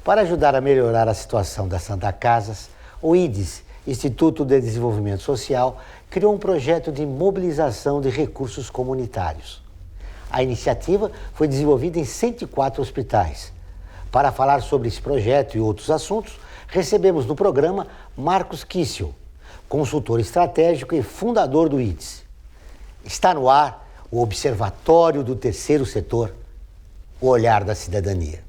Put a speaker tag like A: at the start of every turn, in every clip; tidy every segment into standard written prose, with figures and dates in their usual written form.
A: Para ajudar a melhorar a situação das Santa Casas, o IDES, Instituto de Desenvolvimento Social, criou um projeto de mobilização de recursos comunitários. A iniciativa foi desenvolvida em 104 hospitais. Para falar sobre esse projeto e outros assuntos, recebemos no programa Marcos Kissel, consultor estratégico e fundador do IDES. Está no ar o Observatório do Terceiro Setor, o olhar da cidadania.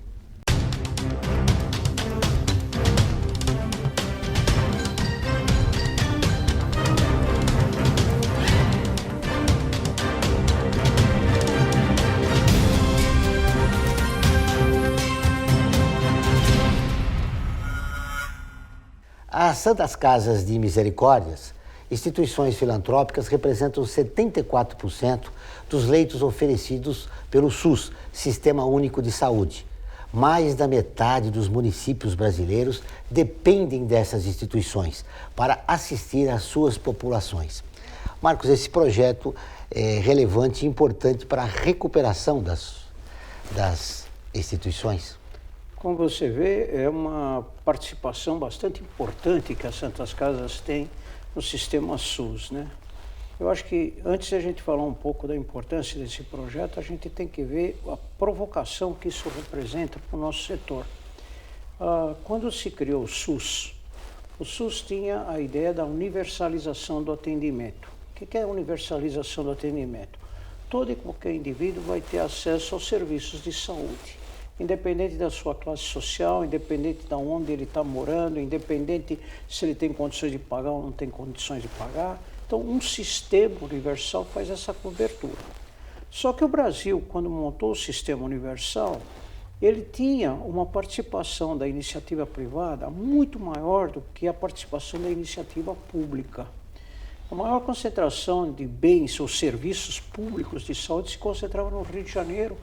A: As Santas Casas de Misericórdias, instituições filantrópicas, representam 74% dos leitos oferecidos pelo SUS, Sistema Único de Saúde. Mais da metade dos municípios brasileiros dependem dessas instituições para assistir às suas populações. Marcos, esse projeto é relevante e importante para a recuperação das instituições?
B: Como você vê, é uma participação bastante importante que as Santas Casas têm no sistema SUS, né? Eu acho que antes de a gente falar um pouco da importância desse projeto, a gente tem que ver a provocação que isso representa para o nosso setor. Quando se criou o SUS tinha a ideia da universalização do atendimento. O que é a universalização do atendimento? Todo e qualquer indivíduo vai ter acesso aos serviços de saúde. Independente da sua classe social, independente de onde ele está morando, independente se ele tem condições de pagar ou não tem condições de pagar. Então, um sistema universal faz essa cobertura. Só que o Brasil, quando montou o sistema universal, ele tinha uma participação da iniciativa privada muito maior do que a participação da iniciativa pública. A maior concentração de bens ou serviços públicos de saúde se concentrava no Rio de Janeiro.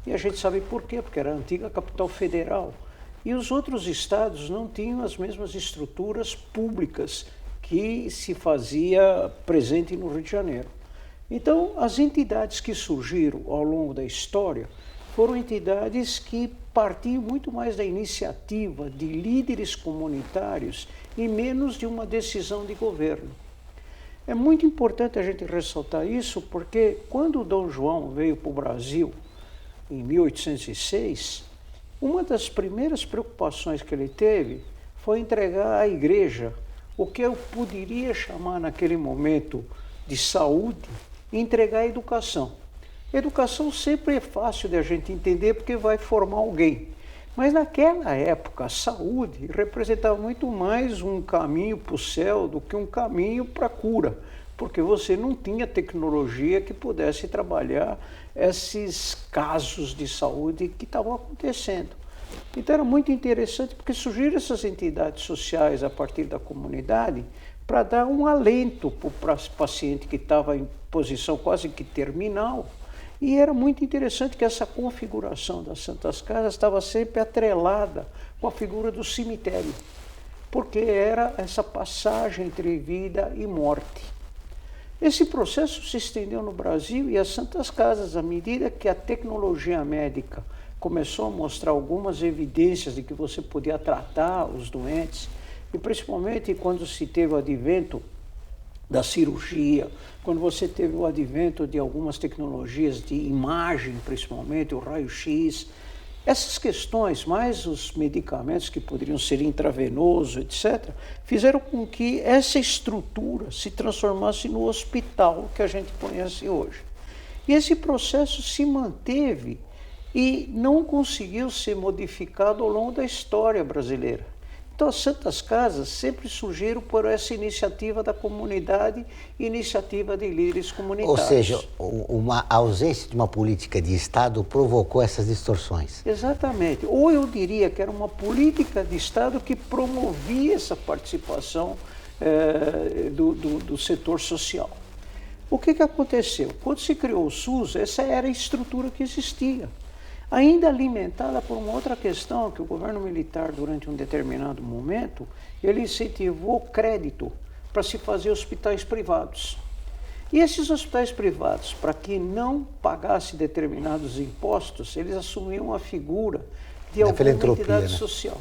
B: E a gente sabe por quê, porque era a antiga capital federal. E os outros estados não tinham as mesmas estruturas públicas que se fazia presente no Rio de Janeiro. Então, as entidades que surgiram ao longo da história foram entidades que partiam muito mais da iniciativa de líderes comunitários e menos de uma decisão de governo. É muito importante a gente ressaltar isso, porque quando o Dom João veio para o Brasil, em 1806, uma das primeiras preocupações que ele teve foi entregar à igreja o que eu poderia chamar naquele momento de saúde e entregar a educação. Educação sempre é fácil de a gente entender porque vai formar alguém. Mas naquela época a saúde representava muito mais um caminho para o céu do que um caminho para a cura, porque você não tinha tecnologia que pudesse trabalhar esses casos de saúde que estavam acontecendo. Então era muito interessante porque surgiram essas entidades sociais a partir da comunidade para dar um alento para o paciente que estava em posição quase que terminal. E era muito interessante que essa configuração das Santas Casas estava sempre atrelada com a figura do cemitério, porque era essa passagem entre vida e morte. Esse processo se estendeu no Brasil e as Santas Casas, à medida que a tecnologia médica começou a mostrar algumas evidências de que você podia tratar os doentes, e principalmente quando se teve o advento da cirurgia, quando você teve o advento de algumas tecnologias de imagem, principalmente o raio-x, essas questões, mais os medicamentos que poderiam ser intravenosos, etc., fizeram com que essa estrutura se transformasse no hospital que a gente conhece hoje. E esse processo se manteve e não conseguiu ser modificado ao longo da história brasileira. Então, as Santas Casas sempre surgiram por essa iniciativa da comunidade e iniciativa de líderes comunitários.
A: Ou seja, uma ausência de uma política de Estado provocou essas distorções.
B: Exatamente. Ou eu diria que era uma política de Estado que promovia essa participação do setor social. O que aconteceu? Quando se criou o SUS, essa era a estrutura que existia. Ainda alimentada por uma outra questão, que o governo militar, durante um determinado momento, ele incentivou crédito para se fazer hospitais privados. E esses hospitais privados, para que não pagasse determinados impostos, eles assumiam a figura de alguma entidade social.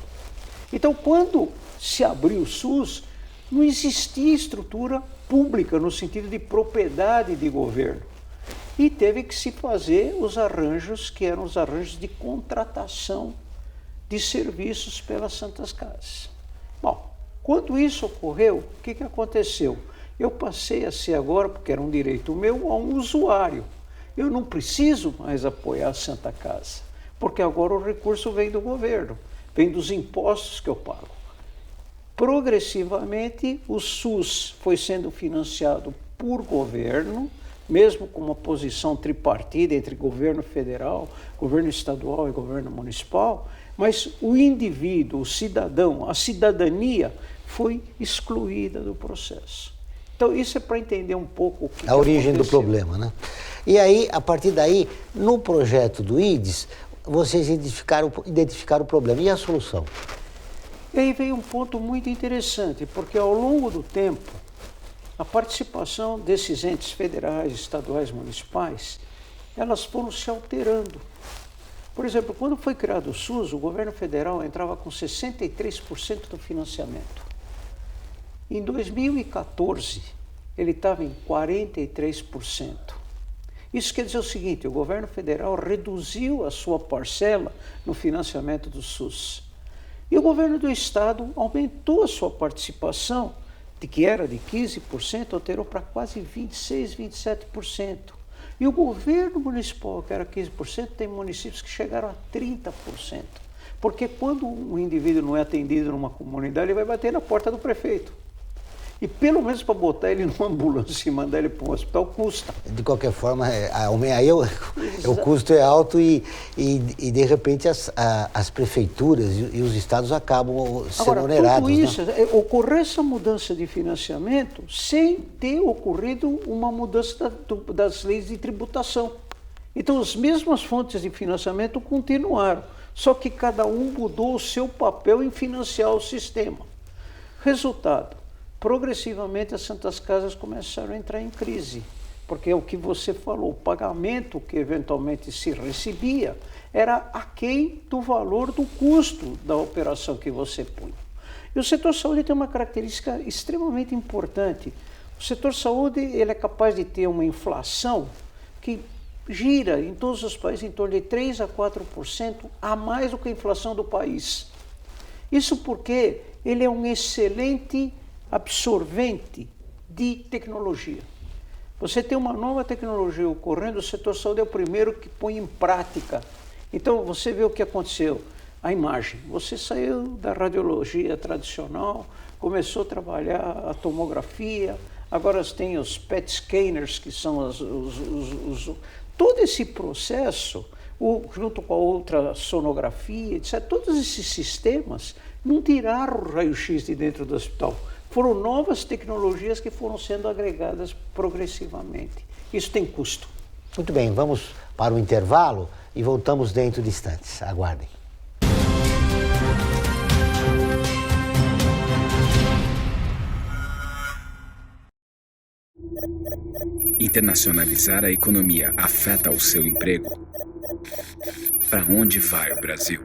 B: Então, quando se abriu o SUS, não existia estrutura pública no sentido de propriedade de governo. E teve que se fazer os arranjos, que eram os arranjos de contratação de serviços pelas Santas Casas. Bom, quando isso ocorreu, o que aconteceu? Eu passei a ser agora, porque era um direito meu, a um usuário. Eu não preciso mais apoiar a Santa Casa, porque agora o recurso vem do governo, vem dos impostos que eu pago. Progressivamente, o SUS foi sendo financiado por governo, mesmo com uma posição tripartida entre governo federal, governo estadual e governo municipal, mas o indivíduo, o cidadão, a cidadania foi excluída do processo. Então, isso é para entender um pouco o que
A: a origem do problema, né? E aí, a partir daí, no projeto do IDES, vocês identificaram o problema. E a solução?
B: E aí veio um ponto muito interessante, porque ao longo do tempo, a participação desses entes federais, estaduais, municipais, elas foram se alterando. Por exemplo, quando foi criado o SUS, o governo federal entrava com 63% do financiamento. Em 2014, ele estava em 43%. Isso quer dizer o seguinte, o governo federal reduziu a sua parcela no financiamento do SUS. E o governo do estado aumentou a sua participação, que era de 15%, alterou para quase 26%, 27%. E o governo municipal, que era 15%, tem municípios que chegaram a 30%. Porque quando um indivíduo não é atendido numa comunidade, ele vai bater na porta do prefeito. E pelo menos para botar ele numa ambulância e mandar ele para um hospital custa.
A: De qualquer forma, aí o custo é alto e de repente as prefeituras e os estados acabam sendo onerados.
B: Tudo isso, né? Ocorreu essa mudança de financiamento sem ter ocorrido uma mudança das leis de tributação. Então, as mesmas fontes de financiamento continuaram, só que cada um mudou o seu papel em financiar o sistema. Resultado, progressivamente as Santas Casas começaram a entrar em crise, porque é o que você falou, o pagamento que eventualmente se recebia era aquém do valor do custo da operação que você punha. E o setor saúde tem uma característica extremamente importante. O setor saúde ele é capaz de ter uma inflação que gira em todos os países em torno de 3 a 4% a mais do que a inflação do país. Isso porque ele é um excelente absorvente de tecnologia. Você tem uma nova tecnologia ocorrendo, o setor saúde é o primeiro que põe em prática. Então, você vê o que aconteceu. A imagem. Você saiu da radiologia tradicional, começou a trabalhar a tomografia, agora tem os PET scanners, que são todo esse processo, junto com a ultrassonografia, etc., todos esses sistemas não tiraram o raio-x de dentro do hospital. Foram novas tecnologias que foram sendo agregadas progressivamente. Isso tem custo.
A: Muito bem, vamos para o intervalo e voltamos dentro de instantes. Aguardem.
C: Internacionalizar a economia afeta o seu emprego? Para onde vai o Brasil?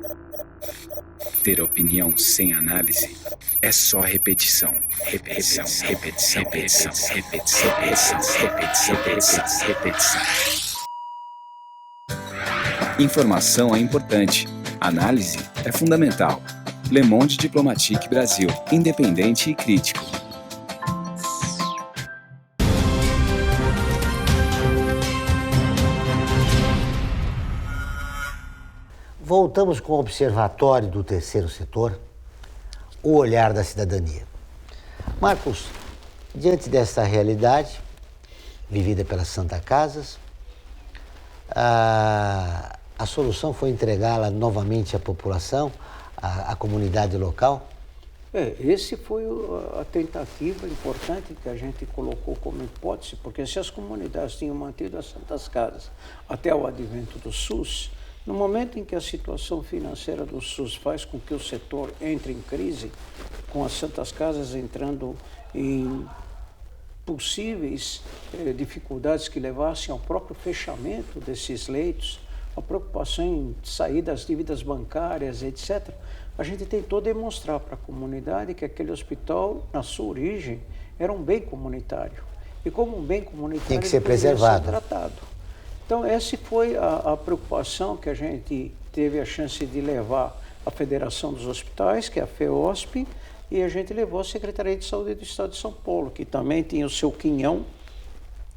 C: Ter opinião sem análise é só repetição. Repetição, repetição, repetição, repetição, repetição, repetição, repetição, repetição. Informação é importante. Análise é fundamental. Le Monde Diplomatique Brasil. Independente e crítico.
A: Voltamos com o Observatório do Terceiro Setor, o olhar da cidadania. Marcos, diante dessa realidade vivida pelas Santas Casas, a solução foi entregá-la novamente à população, à comunidade local?
B: Esse foi a tentativa importante que a gente colocou como hipótese, porque se as comunidades tinham mantido as Santas Casas até o advento do SUS, no momento em que a situação financeira do SUS faz com que o setor entre em crise, com as Santas Casas entrando em possíveis dificuldades que levassem ao próprio fechamento desses leitos, a preocupação em sair das dívidas bancárias, etc., a gente tentou demonstrar para a comunidade que aquele hospital, na sua origem, era um bem comunitário. E como um bem comunitário,
A: tem que ser
B: ele deveria
A: preservado.
B: ser tratado. Então, essa foi a preocupação que a gente teve a chance de levar à Federação dos Hospitais, que é a FEOSP, e a gente levou a Secretaria de Saúde do Estado de São Paulo, que também tinha o seu quinhão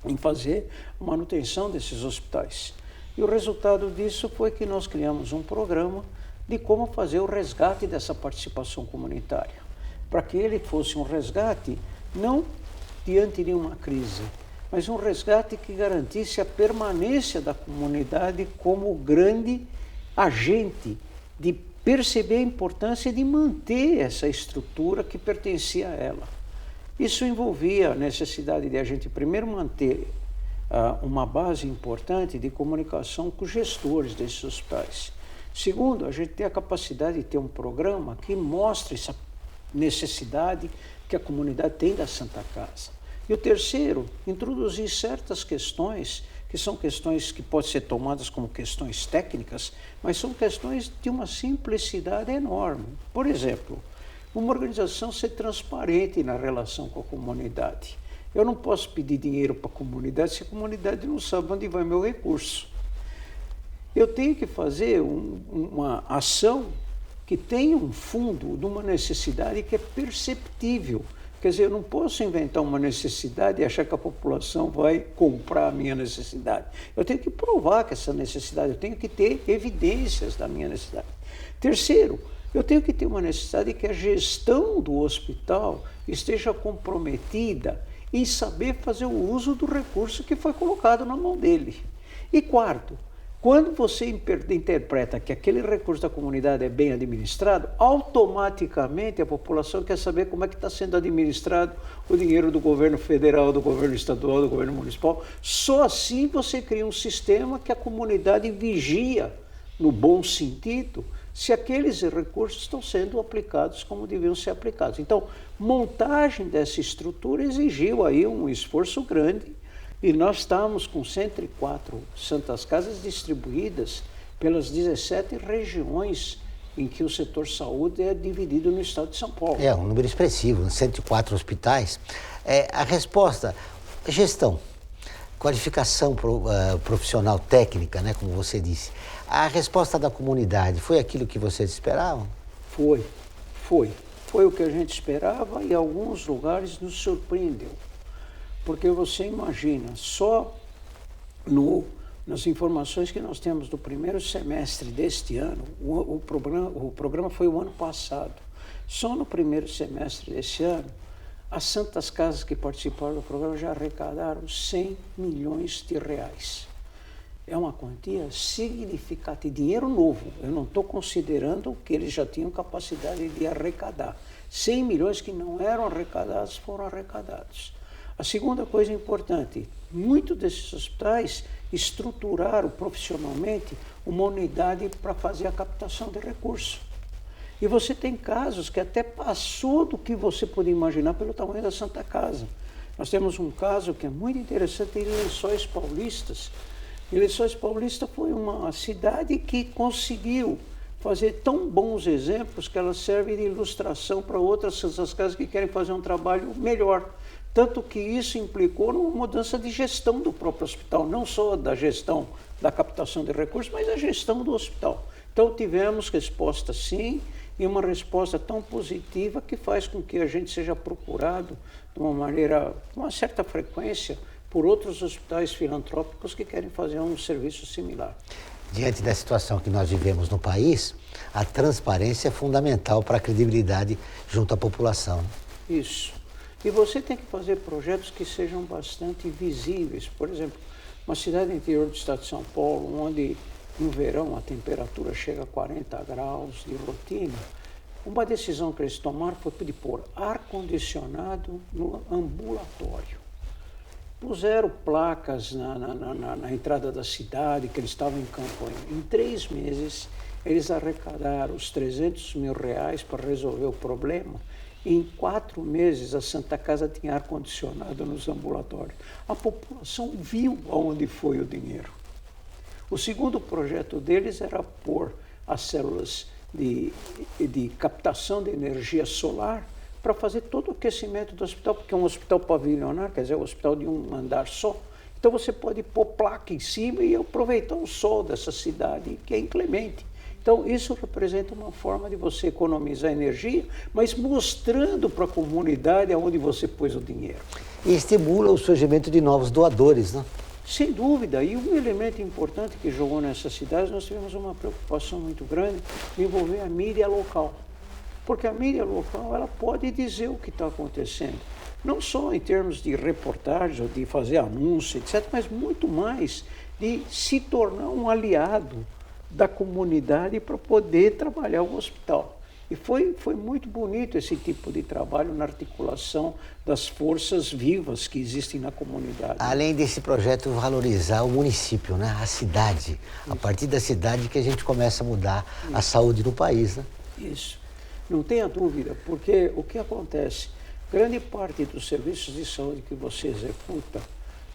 B: em fazer a manutenção desses hospitais. E o resultado disso foi que nós criamos um programa de como fazer o resgate dessa participação comunitária, para que ele fosse um resgate não diante de uma crise, mas um resgate que garantisse a permanência da comunidade como grande agente de perceber a importância de manter essa estrutura que pertencia a ela. Isso envolvia a necessidade de a gente primeiro manter uma base importante de comunicação com os gestores desses hospitais. Segundo, a gente ter a capacidade de ter um programa que mostre essa necessidade que a comunidade tem da Santa Casa. E o terceiro, introduzir certas questões, que são questões que podem ser tomadas como questões técnicas, mas são questões de uma simplicidade enorme. Por exemplo, uma organização ser transparente na relação com a comunidade. Eu não posso pedir dinheiro para a comunidade se a comunidade não sabe onde vai meu recurso. Eu tenho que fazer uma ação que tenha um fundo de uma necessidade que é perceptível. Quer dizer, eu não posso inventar uma necessidade e achar que a população vai comprar a minha necessidade. Eu tenho que provar que essa necessidade, eu tenho que ter evidências da minha necessidade. Terceiro, eu tenho que ter uma necessidade que a gestão do hospital esteja comprometida em saber fazer o uso do recurso que foi colocado na mão dele. E quarto, quando você interpreta que aquele recurso da comunidade é bem administrado, automaticamente a população quer saber como é que está sendo administrado o dinheiro do governo federal, do governo estadual, do governo municipal. Só assim você cria um sistema que a comunidade vigia, no bom sentido, se aqueles recursos estão sendo aplicados como deviam ser aplicados. Então, montagem dessa estrutura exigiu aí um esforço grande. E nós estamos com 104 Santas Casas distribuídas pelas 17 regiões em que o setor saúde é dividido no estado de São Paulo.
A: É um número expressivo, 104 hospitais. A resposta, gestão, qualificação profissional técnica, né, como você disse. A resposta da comunidade foi aquilo que vocês esperavam?
B: Foi. Foi o que a gente esperava e em alguns lugares nos surpreendeu. Porque você imagina, só nas informações que nós temos do primeiro semestre deste ano, o programa foi o ano passado, só no primeiro semestre desse ano, as Santas Casas que participaram do programa já arrecadaram 100 milhões de reais. É uma quantia significativa, dinheiro novo, eu não estou considerando que eles já tinham capacidade de arrecadar. 100 milhões que não eram arrecadados foram arrecadados. A segunda coisa importante, muitos desses hospitais estruturaram profissionalmente uma unidade para fazer a captação de recursos. E você tem casos que até passou do que você podia imaginar pelo tamanho da Santa Casa. Nós temos um caso que é muito interessante em Lençóis Paulistas. E Lençóis Paulista foi uma cidade que conseguiu fazer tão bons exemplos que ela serve de ilustração para outras Santas Casas que querem fazer um trabalho melhor. Tanto que isso implicou numa mudança de gestão do próprio hospital, não só da gestão da captação de recursos, mas da gestão do hospital. Então tivemos resposta sim, e uma resposta tão positiva que faz com que a gente seja procurado de uma maneira, com uma certa frequência, por outros hospitais filantrópicos que querem fazer um serviço similar.
A: Diante da situação que nós vivemos no país, a transparência é fundamental para a credibilidade junto à população.
B: Isso. E você tem que fazer projetos que sejam bastante visíveis. Por exemplo, uma cidade interior do estado de São Paulo, onde no verão a temperatura chega a 40 graus de rotina, uma decisão que eles tomaram foi de pôr ar-condicionado no ambulatório. Puseram placas na entrada da cidade, que eles estavam em campanha. Em 3 meses, eles arrecadaram os 300 mil reais para resolver o problema. E em 4 meses, a Santa Casa tinha ar-condicionado nos ambulatórios. A população viu aonde foi o dinheiro. O segundo projeto deles era pôr as células de captação de energia solar para fazer todo o aquecimento do hospital, porque é um hospital pavilionar, quer dizer, é um hospital de um andar só. Então você pode pôr placa em cima e aproveitar o sol dessa cidade, que é inclemente. Então isso representa uma forma de você economizar energia, mas mostrando para a comunidade aonde você pôs o dinheiro.
A: E estimula o surgimento de novos doadores, né?
B: Sem dúvida. E um elemento importante que jogou nessas cidades, nós tivemos uma preocupação muito grande de envolver a mídia local. Porque a mídia local ela pode dizer o que está acontecendo. Não só em termos de reportagem ou de fazer anúncio, etc., mas muito mais de se tornar um aliado da comunidade para poder trabalhar o hospital. E foi muito bonito esse tipo de trabalho na articulação das forças vivas que existem na comunidade.
A: Além desse projeto valorizar o município, né? A cidade. A partir da cidade que a gente começa a mudar a saúde do país, né?
B: Isso. Não tenha dúvida, porque o que acontece? Grande parte dos serviços de saúde que você executa,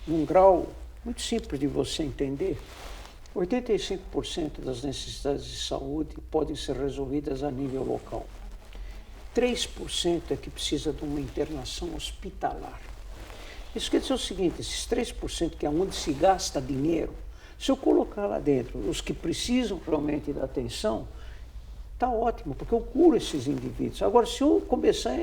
B: num grau muito simples de você entender, 85% das necessidades de saúde podem ser resolvidas a nível local. 3% é que precisa de uma internação hospitalar. Isso quer dizer o seguinte, esses 3% que é onde se gasta dinheiro, se eu colocar lá dentro os que precisam realmente da atenção, está ótimo, porque eu curo esses indivíduos. Agora, se eu começar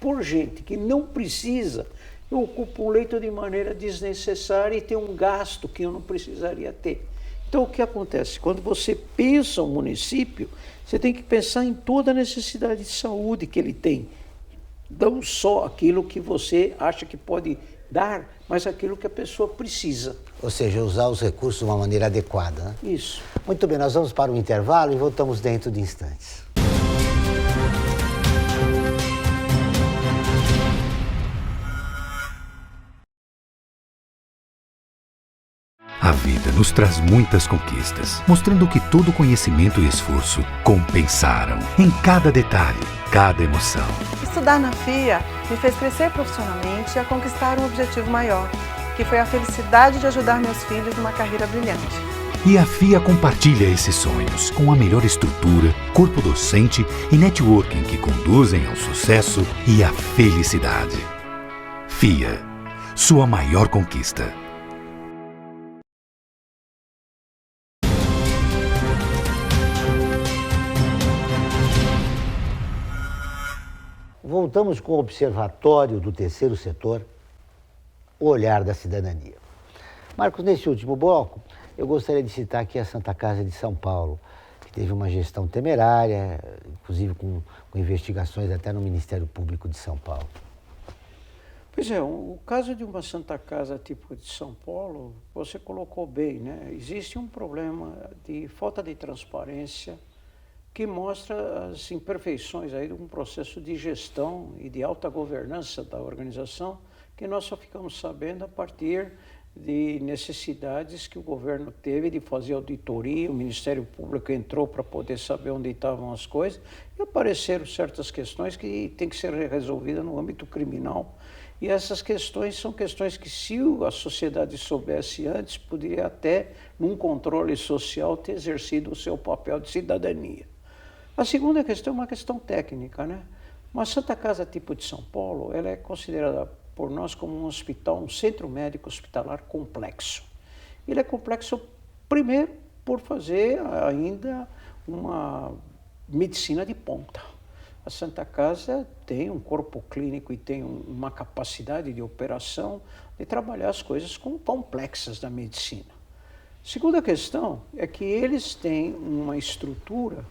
B: por gente que não precisa, eu ocupo um leito de maneira desnecessária e tenho um gasto que eu não precisaria ter. Então, o que acontece? Quando você pensa o município, você tem que pensar em toda a necessidade de saúde que ele tem. Não só aquilo que você acha que pode dar, mas aquilo que a pessoa precisa.
A: Ou seja, usar os recursos de uma maneira adequada, né?
B: Isso.
A: Muito bem, nós vamos para o intervalo e voltamos dentro de instantes.
D: A vida nos traz muitas conquistas, mostrando que todo conhecimento e esforço compensaram em cada detalhe, cada emoção.
E: Estudar na FIA me fez crescer profissionalmente e a conquistar um objetivo maior, que foi a felicidade de ajudar meus filhos numa carreira brilhante.
D: E a FIA compartilha esses sonhos com a melhor estrutura, corpo docente e networking que conduzem ao sucesso e à felicidade. FIA, sua maior conquista.
A: Voltamos com o Observatório do Terceiro Setor, o olhar da cidadania. Marcos, nesse último bloco, eu gostaria de citar aqui a Santa Casa de São Paulo, que teve uma gestão temerária, inclusive com investigações até no Ministério Público de São Paulo.
B: Pois é, o caso de uma Santa Casa tipo de São Paulo, você colocou bem, né? Existe um problema de falta de transparência que mostra as imperfeições aí de um processo de gestão e de alta governança da organização que nós só ficamos sabendo a partir de necessidades que o governo teve de fazer auditoria, o Ministério Público entrou para poder saber onde estavam as coisas e apareceram certas questões que têm que ser resolvidas no âmbito criminal. E essas questões são questões que, se a sociedade soubesse antes, poderia até, num controle social, ter exercido o seu papel de cidadania. A segunda questão é uma questão técnica, né? Uma Santa Casa tipo de São Paulo, ela é considerada por nós como um hospital, um centro médico hospitalar complexo. Ele é complexo, primeiro, por fazer ainda uma medicina de ponta. A Santa Casa tem um corpo clínico e tem uma capacidade de operação de trabalhar as coisas complexas da medicina. Segunda questão é que eles têm uma estrutura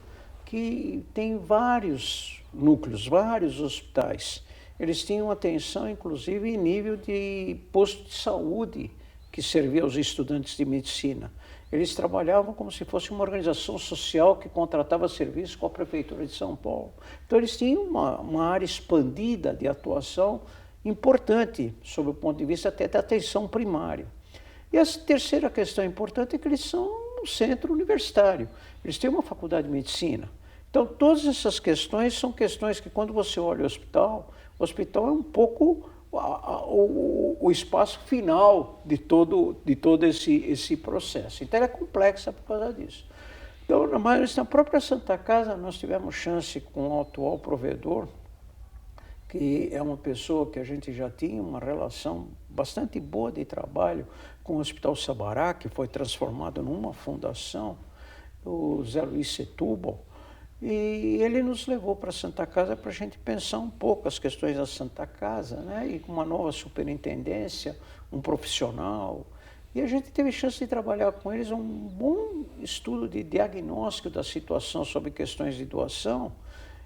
B: que tem vários núcleos, vários hospitais. Eles tinham atenção, inclusive, em nível de posto de saúde que servia aos estudantes de medicina. Eles trabalhavam como se fosse uma organização social que contratava serviços com a Prefeitura de São Paulo. Então, eles tinham uma área expandida de atuação importante, sob o ponto de vista até da atenção primária. E a terceira questão importante é que eles são um centro universitário. Eles têm uma faculdade de medicina. Então, todas essas questões são questões que, quando você olha o hospital é um pouco o espaço final de todo esse processo. Então, ela é complexa por causa disso. Então, na própria Santa Casa, nós tivemos chance com o atual provedor, que é uma pessoa que a gente já tinha uma relação bastante boa de trabalho com o Hospital Sabará, que foi transformado numa fundação, o Zé Luiz Setúbal, e ele nos levou para a Santa Casa para a gente pensar um pouco as questões da Santa Casa, né? E com uma nova superintendência, um profissional. E a gente teve chance de trabalhar com eles um bom estudo de diagnóstico da situação sobre questões de doação.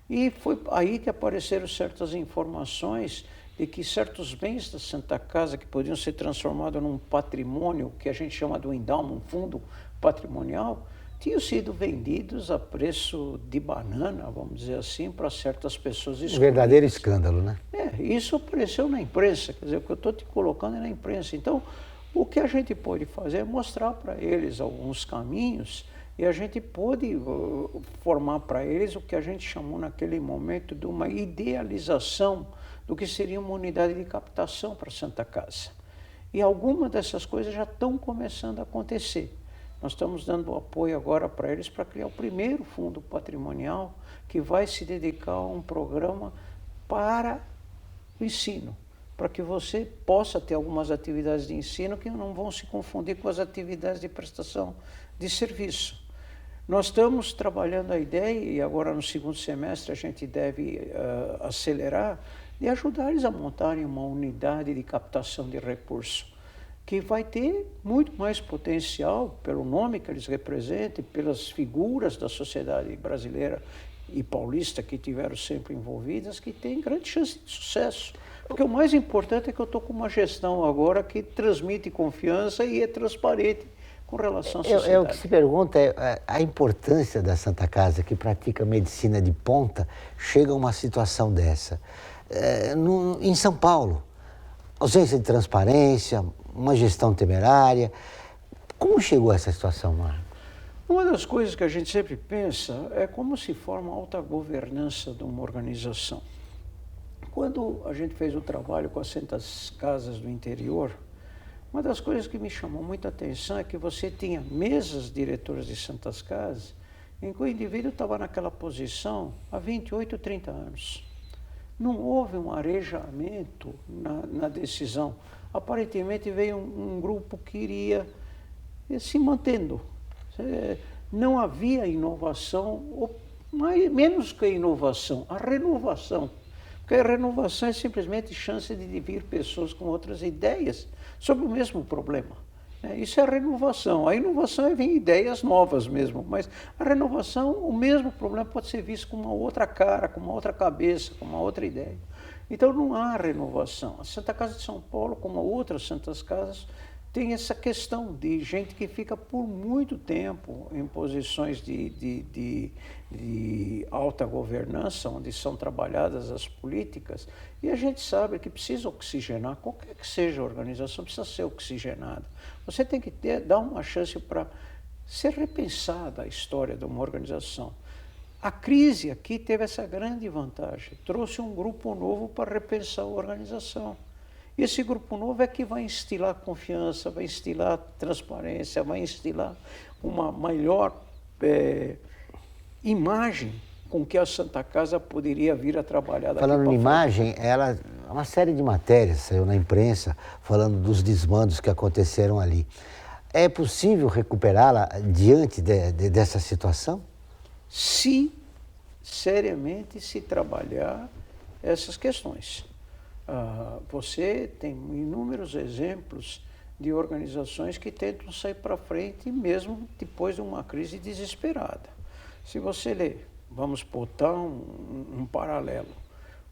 B: E foi aí que apareceram certas informações de que certos bens da Santa Casa que podiam ser transformados num patrimônio, que a gente chama do endowment, um fundo patrimonial, tinham sido vendidos a preço de banana, vamos dizer assim, para certas pessoas escolhidas.
A: Um verdadeiro escândalo, né?
B: Isso apareceu na imprensa, quer dizer, o que eu estou te colocando é na imprensa. Então, o que a gente pode fazer é mostrar para eles alguns caminhos e a gente pôde formar para eles o que a gente chamou naquele momento de uma idealização do que seria uma unidade de captação para a Santa Casa. E algumas dessas coisas já estão começando a acontecer. Nós estamos dando apoio agora para eles para criar o primeiro fundo patrimonial que vai se dedicar a um programa para o ensino, para que você possa ter algumas atividades de ensino que não vão se confundir com as atividades de prestação de serviço. Nós estamos trabalhando a ideia, e agora no segundo semestre a gente deve acelerar, de ajudar eles a montarem uma unidade de captação de recursos, que vai ter muito mais potencial pelo nome que eles representam, pelas figuras da sociedade brasileira e paulista que tiveram sempre envolvidas, que tem grande chance de sucesso. Porque o mais importante é que eu estou com uma gestão agora que transmite confiança e é transparente com relação à sociedade.
A: O que se pergunta é a importância da Santa Casa, que pratica medicina de ponta, chega a uma situação dessa. Em São Paulo, ausência de transparência, uma gestão temerária. Como chegou a essa situação, Marcos?
B: Uma das coisas que a gente sempre pensa é como se forma a alta governança de uma organização. Quando a gente fez o trabalho com as Santas Casas do interior, uma das coisas que me chamou muita atenção é que você tinha mesas diretoras de Santas Casas em que o indivíduo estava naquela posição há 28, 30 anos. Não houve um arejamento na decisão. Aparentemente veio um grupo que iria se mantendo. Não havia inovação, menos que a inovação, a renovação. Porque a renovação é simplesmente chance de vir pessoas com outras ideias sobre o mesmo problema. Isso é a renovação. A inovação é vir ideias novas mesmo, mas a renovação, o mesmo problema pode ser visto com uma outra cara, com uma outra cabeça, com uma outra ideia. Então não há renovação. A Santa Casa de São Paulo, como outras Santas Casas, tem essa questão de gente que fica por muito tempo em posições de alta governança, onde são trabalhadas as políticas, e a gente sabe que precisa oxigenar, qualquer que seja a organização, precisa ser oxigenada. Você tem que dar uma chance para ser repensada a história de uma organização. A crise aqui teve essa grande vantagem, trouxe um grupo novo para repensar a organização. E esse grupo novo é que vai instilar confiança, vai instilar transparência, vai instilar uma maior imagem com que a Santa Casa poderia vir a trabalhar.
A: Falando em imagem, uma série de matérias saiu na imprensa falando dos desmandos que aconteceram ali. É possível recuperá-la diante dessa situação?
B: Se seriamente se trabalhar essas questões. Você tem inúmeros exemplos de organizações que tentam sair para frente mesmo depois de uma crise desesperada. Se você ler, vamos botar um paralelo,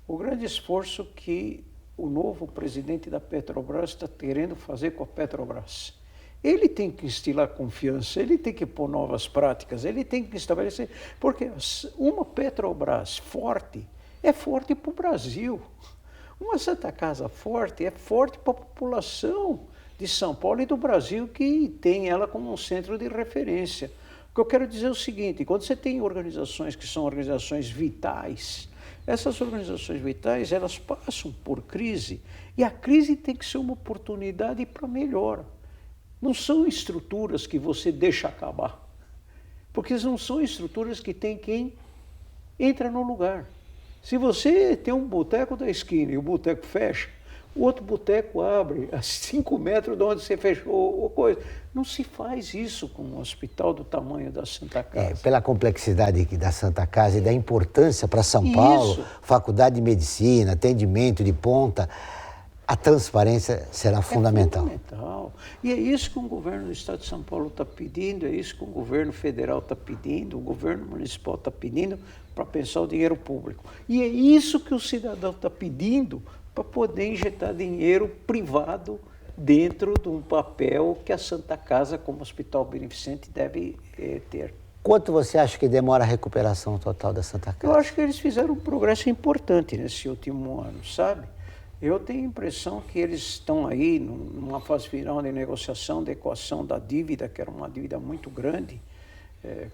B: o grande esforço que o novo presidente da Petrobras está querendo fazer com a Petrobras. Ele tem que instilar confiança, ele tem que pôr novas práticas, ele tem que estabelecer, porque uma Petrobras forte é forte para o Brasil. Uma Santa Casa forte é forte para a população de São Paulo e do Brasil, que tem ela como um centro de referência. O que eu quero dizer é o seguinte, quando você tem organizações que são organizações vitais, essas organizações vitais, elas passam por crise, e a crise tem que ser uma oportunidade para melhora. Não são estruturas que você deixa acabar, porque não são estruturas que tem quem entra no lugar. Se você tem um boteco da esquina e o boteco fecha, o outro boteco abre a 5 metros de onde você fechou a coisa. Não se faz isso com um hospital do tamanho da Santa Casa.
A: Pela complexidade da Santa Casa e da importância para São Paulo, faculdade de medicina, atendimento de ponta, a transparência será fundamental.
B: Fundamental. E é isso que o governo do Estado de São Paulo está pedindo, é isso que o governo federal está pedindo, o governo municipal está pedindo para pensar o dinheiro público. E é isso que o cidadão está pedindo para poder injetar dinheiro privado dentro de um papel que a Santa Casa, como hospital beneficente, deve ter.
A: Quanto você acha que demora a recuperação total da Santa Casa?
B: Eu acho que eles fizeram um progresso importante nesse último ano, sabe? Eu tenho a impressão que eles estão aí numa fase final de negociação, de equação da dívida, que era uma dívida muito grande,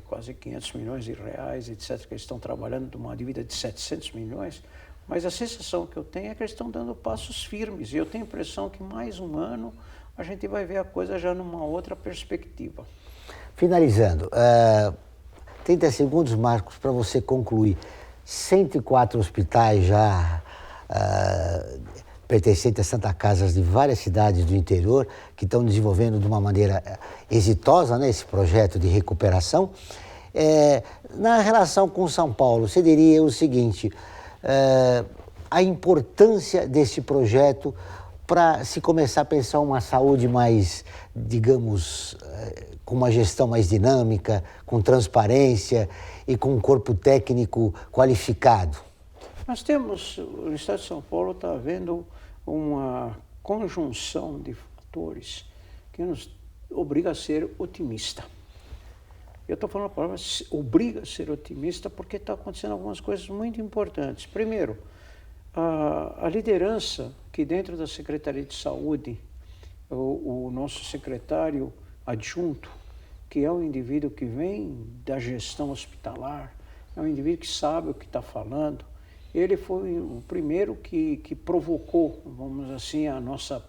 B: quase 500 milhões de reais, etc., que eles estão trabalhando de uma dívida de 700 milhões, mas a sensação que eu tenho é que eles estão dando passos firmes, e eu tenho a impressão que mais um ano a gente vai ver a coisa já numa outra perspectiva.
A: Finalizando, 30 segundos, Marcos, para você concluir. 104 hospitais já pertencentes a Santa Casas de várias cidades do interior que estão desenvolvendo de uma maneira exitosa, né, esse projeto de recuperação. Na relação com São Paulo, você diria o seguinte, a importância desse projeto para se começar a pensar uma saúde mais, digamos, com uma gestão mais dinâmica, com transparência e com um corpo técnico qualificado?
B: Nós temos, o Estado de São Paulo está havendo uma conjunção de fatores que nos obriga a ser otimista. Eu estou falando a palavra obriga a ser otimista porque está acontecendo algumas coisas muito importantes. Primeiro, a liderança que dentro da Secretaria de Saúde, o nosso secretário adjunto, que é um indivíduo que vem da gestão hospitalar, é um indivíduo que sabe o que está falando, ele foi o primeiro que provocou, vamos dizer assim, a nossa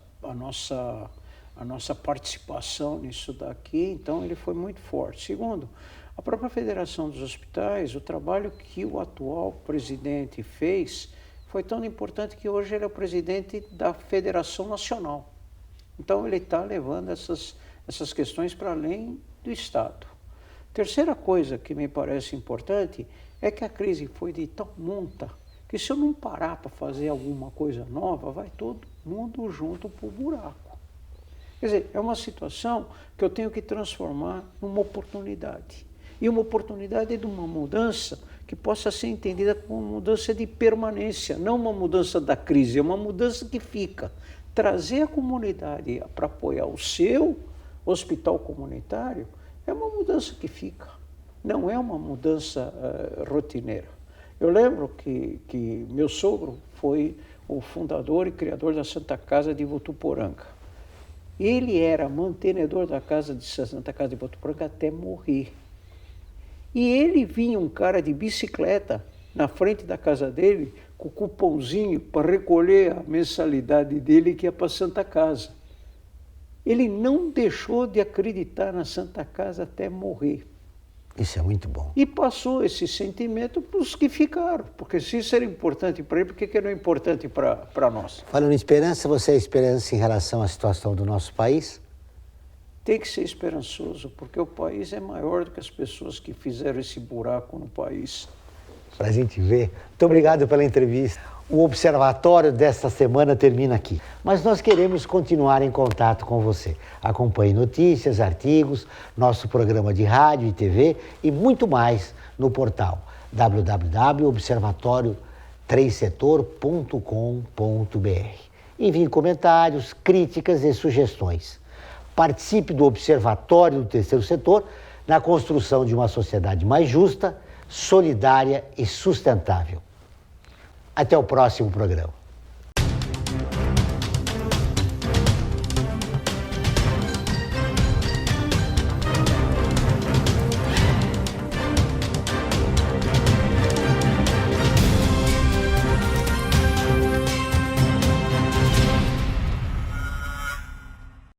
B: participação nisso daqui, então ele foi muito forte. Segundo, a própria Federação dos Hospitais, o trabalho que o atual presidente fez foi tão importante que hoje ele é o presidente da Federação Nacional. Então ele está levando essas questões para além do Estado. Terceira coisa que me parece importante é que a crise foi de tal monta que se eu não parar para fazer alguma coisa nova, vai todo mundo junto para o buraco. Quer dizer, é uma situação que eu tenho que transformar numa oportunidade. E uma oportunidade de uma mudança que possa ser entendida como uma mudança de permanência, não uma mudança da crise, é uma mudança que fica. Trazer a comunidade para apoiar o seu hospital comunitário é uma mudança que fica, não é uma mudança rotineira. Eu lembro que meu sogro foi o fundador e criador da Santa Casa de Votuporanga. Ele era mantenedor da Santa Casa de Votuporanga até morrer. E ele vinha um cara de bicicleta na frente da casa dele com o cupomzinho para recolher a mensalidade dele que ia para a Santa Casa. Ele não deixou de acreditar na Santa Casa até morrer.
A: Isso é muito bom.
B: E passou esse sentimento para os que ficaram, porque se isso era importante para ele, por que não é importante para nós?
A: Falando em esperança, você é esperança em relação à situação do nosso país?
B: Tem que ser esperançoso, porque o país é maior do que as pessoas que fizeram esse buraco no país.
A: Para a gente ver. Muito obrigado pela entrevista. O Observatório desta semana termina aqui, mas nós queremos continuar em contato com você. Acompanhe notícias, artigos, nosso programa de rádio e TV e muito mais no portal www.observatório3setor.com.br. Envie comentários, críticas e sugestões. Participe do Observatório do Terceiro Setor na construção de uma sociedade mais justa, solidária e sustentável. Até o próximo programa.